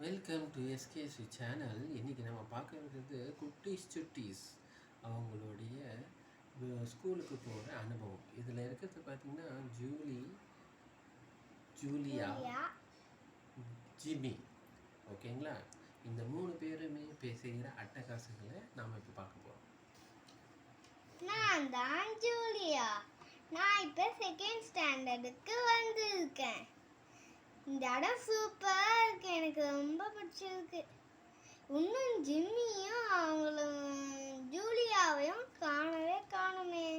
Welcome to SKC channel. இன்றைக்கி நம்ம பார்க்குறது குட்டீஸ் சுட்டீஸ் அவங்களுடைய ஸ்கூலுக்கு போகிற அனுபவம். இதில் இருக்கிறது பார்த்திங்கன்னா ஜூலியா, ஜிம்மி. ஓகேங்களா? இந்த 3 பேருமே பேசுகிற அட்டகாசங்களை நாம் இப்போ பார்க்க போகிறோம். நான் தான் ஜூலியா. நான் இப்போ செகண்ட் ஸ்டாண்டர்டுக்கு வந்திருக்கேன். இந்த இடம் சூப்பராக இருக்கு, எனக்கு ரொம்ப பிடிச்சிருக்கு. இன்னும் ஜிம்மியும் அவங்களும் ஜூலியாவையும் காணவே காணுமே.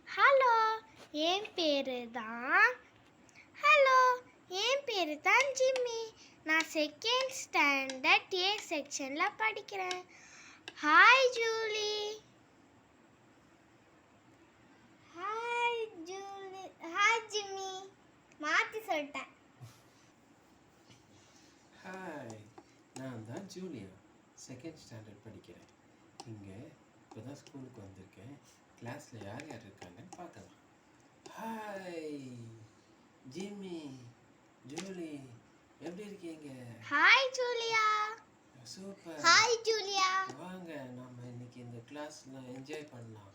ஹலோ, என் பேரு தான் ஜிம்மி. நான் செகண்ட் ஸ்டாண்டர்ட் ஏ செக்ஷனில் படிக்கிறேன். Hi Julie. Hi Jimmy. மாற்றி சொல்லிட்டேன். ஹாய், நான் தான் ஜூலியா, செகண்ட் ஸ்டாண்டர்ட் படிக்கிறேன். இங்கே இப்போ தான் ஸ்கூலுக்கு வந்திருக்கேன். கிளாஸில் யார் யார் இருக்காங்கன்னு பார்க்கலாம். ஹாய் ஜிம்மி, ஜூலி, எப்படி இருக்கீங்க? Hi Julia. Super. Hi Julia. வாங்க நம்ம இன்னைக்கு இந்த கிளாஸ்ல என்ஜாய் பண்ணலாம்.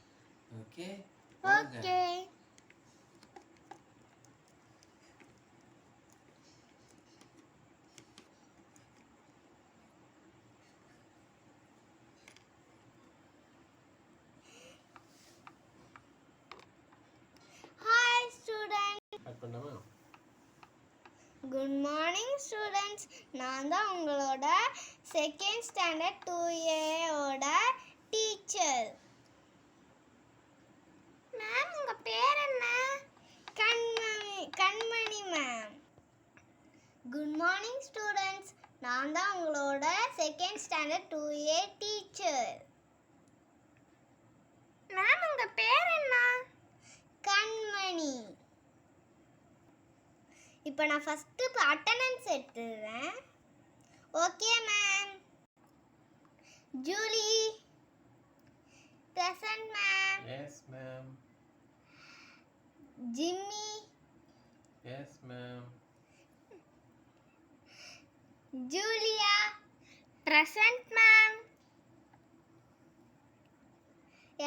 Okay? Okay. Hi student. Cut பண்ணலாமா? Good morning students. நான் தான் உங்களோட செகண்ட் ஸ்டாண்டர்ட் 2A ஓட டீச்சர். மேம், உங்கள் பேர் என்ன? கண்மணி மேம். Good morning students. நான் தான் உங்களோட second standard 2A teacher. Ma'am, உங்கள் பேர் என்ன? கண்மணி. இப்போ நான் ஃபஸ்ட்டு அட்டெண்டன்ஸ் எடுத்துடுறேன். Okay ma'am. Julie present ma'am. Yes ma'am. Jimmy. Yes ma'am. Julia present ma'am.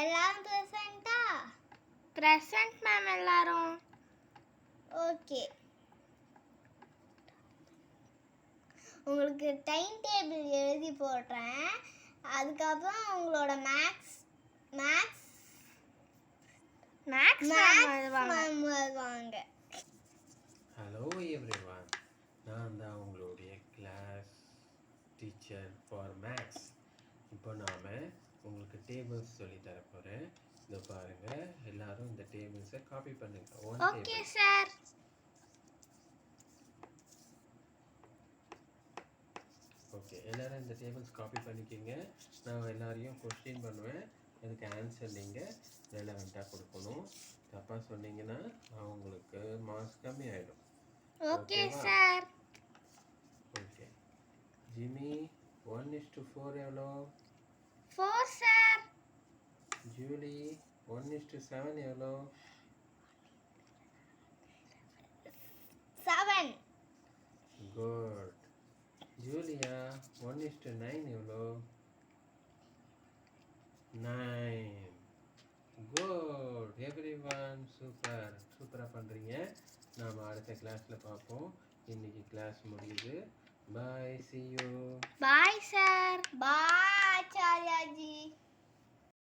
எல்லாரும் பிரசன்ட்டா? பிரசன்ட் மேம் எல்லாரும். ஓகே. உங்களுக்கு டைம் டேபிள் எழுதி போடுறேன். அதுக்கப்புறம் உங்களோட மேக்ஸ் மேம் வருவாங்க. ஹலோ எவ்ரிவன், நான் தான் உங்களுடைய கிளாஸ் டீச்சர் ஃபார் மேக்ஸ். இப்போ நாம் உங்களுக்கு டேபிள்ஸ் சொல்லி தர போகிறேன். இதை பாருங்கள், எல்லாரும் இந்த டேபிள்ஸை காப்பி பண்ணுங்க. Okay sir. ஓகே, எல்லோரும் இந்த டேபிள்ஸ் காப்பி பண்ணிக்கிங்க. நான் எல்லாரையும் கொஸ்டின் பண்ணுவேன். அதுக்கு ஆன்சர் நீங்கள் ரெலவெண்ட்டாக கொடுக்கணும். தப்பாக சொன்னீங்கன்னா அவங்களுக்கு மார்க்ஸ் கம்மி ஆகிடும். Okay sir. ஓகே. ஜிம்மி, 1:4 எவ்வளோ? 4 சார். ஜூலி, 1:7 எவ்வளோ? 7. குட். ஜூலியா, 1:9 எவ்வளோ? 9. Good everyone. சூப்பராக பண்ணுறீங்க. நாம் அடுத்த கிளாஸில் பார்ப்போம். இன்னைக்கு கிளாஸ் முடியுது. பாய், see you. Bye sir. Bye.